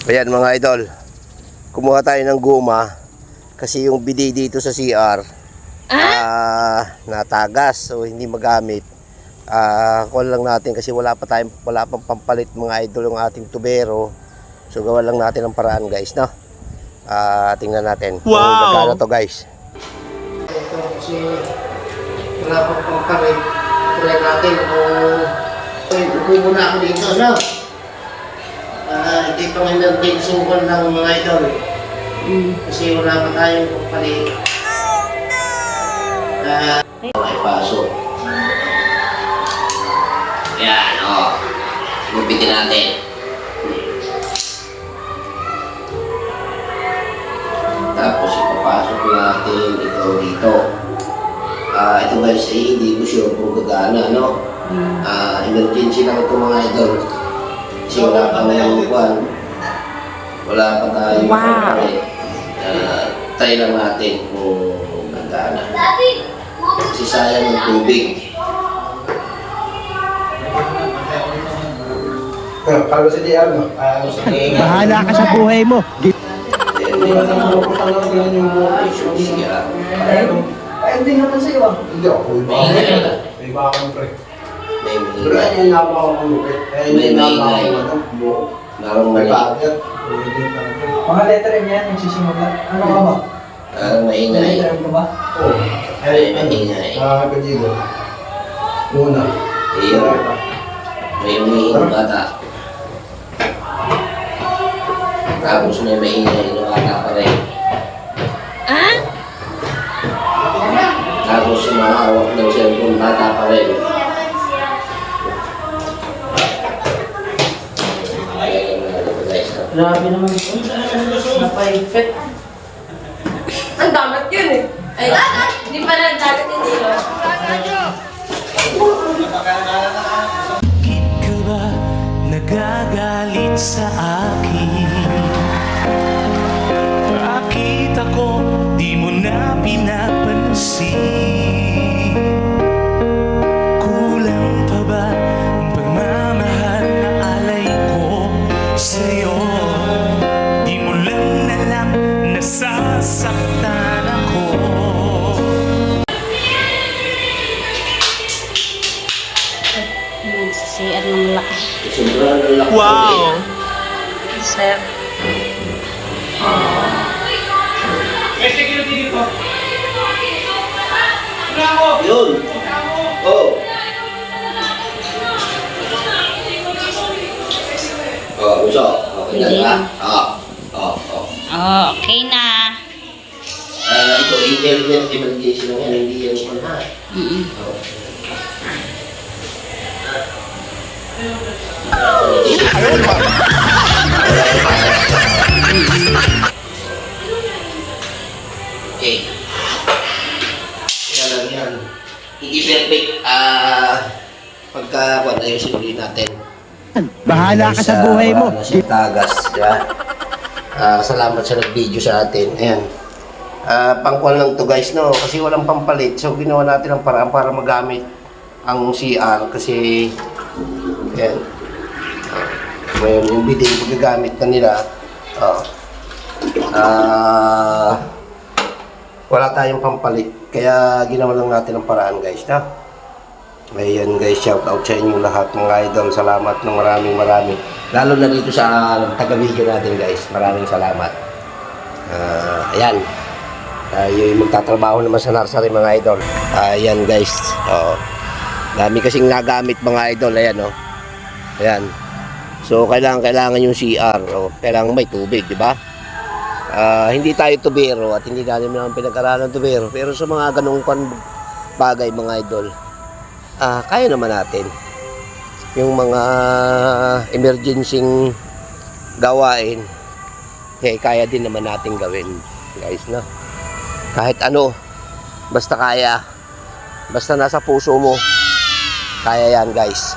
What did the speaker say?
Ayan mga idol, kumuha tayo ng guma kasi yung bidi dito sa CR natagas, so hindi magamit. Call lang natin kasi wala pang pampalit mga idol yung ating tubero. So gawa lang natin ang paraan guys, no? Tingnan natin kung magkano to guys. Ito kasi wala pang pampalit. Try natin kung upo na ako dito, no? Hindi pa ngayon natin sungkol ng mga idol. Kasi wala pa tayong pampalit. May pasok. Yan, gupitin natin. Tapos ipapasok natin ito dito. Ito guys ay hindi ko sure kung gagana, no? Emergency lang ito mga idol. Kasi wala pa ngayong buwan. Wala pa tayong pampalit. Try lang natin kung gagana. Kasi sayang ng tubig. Palo si DR, no? Bahala ka sa buhay mo. Hindi na naman ako talaga yan yung voltage. Hindi naman sa'yo ah. Hindi ako. May iba akong pre. Pero May yan yung napa ako lupit. May maingay. Narong May mali. bagay. Mga letter M yan, nagsisimula. Ano ka ba? Maingay. Letter M ka ba? Oo. Ay, maingay. Nakakagadigo. Muna. Ayun. May umiinom bata. Tapos may maingay na bata pa rin. Tapos sumahawak ng cellphone bata pa rin. Grabe naman ito. Napaipit. Ang dagat yun eh. Ay, di pa na dagat yung dilo. Bakit ka ba nagagalit sa akin? Bakit ako di mo na pinapansin? Kulang pa ba ang pagmamahal na alay ko sa'yo? Di mo lang nalang nasasaktan ako. Nagsisiyan ng lakas. Sobrang lalaki. Wow! Sir. Yun. Oh. Uso. Okay na ba? Okay na. Ito, internet emergency lang yan. Hindi yan kung ha. Okay. Yan lang yan. Hindi perfect. Pagka ayusin ulit natin. Bahala ka sa buhay mo. Wala na siyang tagas. Diba? Salamat sa nag-video sa atin. Ayan. Pangkuhan lang to guys, no? Kasi walang pampalit. So, ginawa natin ang paraan para magamit ang CR. Kasi, ayan. Ngayon, yung bidding paggagamit na nila. Wala tayong pampalit. Kaya, ginawa lang natin ang paraan guys, na? Ayan guys, shout out sa inyo lahat mga idol. Salamat ng maraming. Lalo na dito sa taga-video natin guys. Maraming salamat. Ayan. Tayo magtatrabaho naman sa nursery mga idol. Ayan guys. Dami kasing nagamit mga idol. Ayan Ayan. So kailangan yung CR. Kailangan may tubig, di ba? Hindi tayo tubero at hindi namin pinag-aralan tubero. Pero sa mga ganung bagay mga idol, kaya naman natin yung mga emergency gawain, kaya din naman natin gawin guys, no? Kahit ano, basta kaya, basta nasa puso mo, kaya yan guys.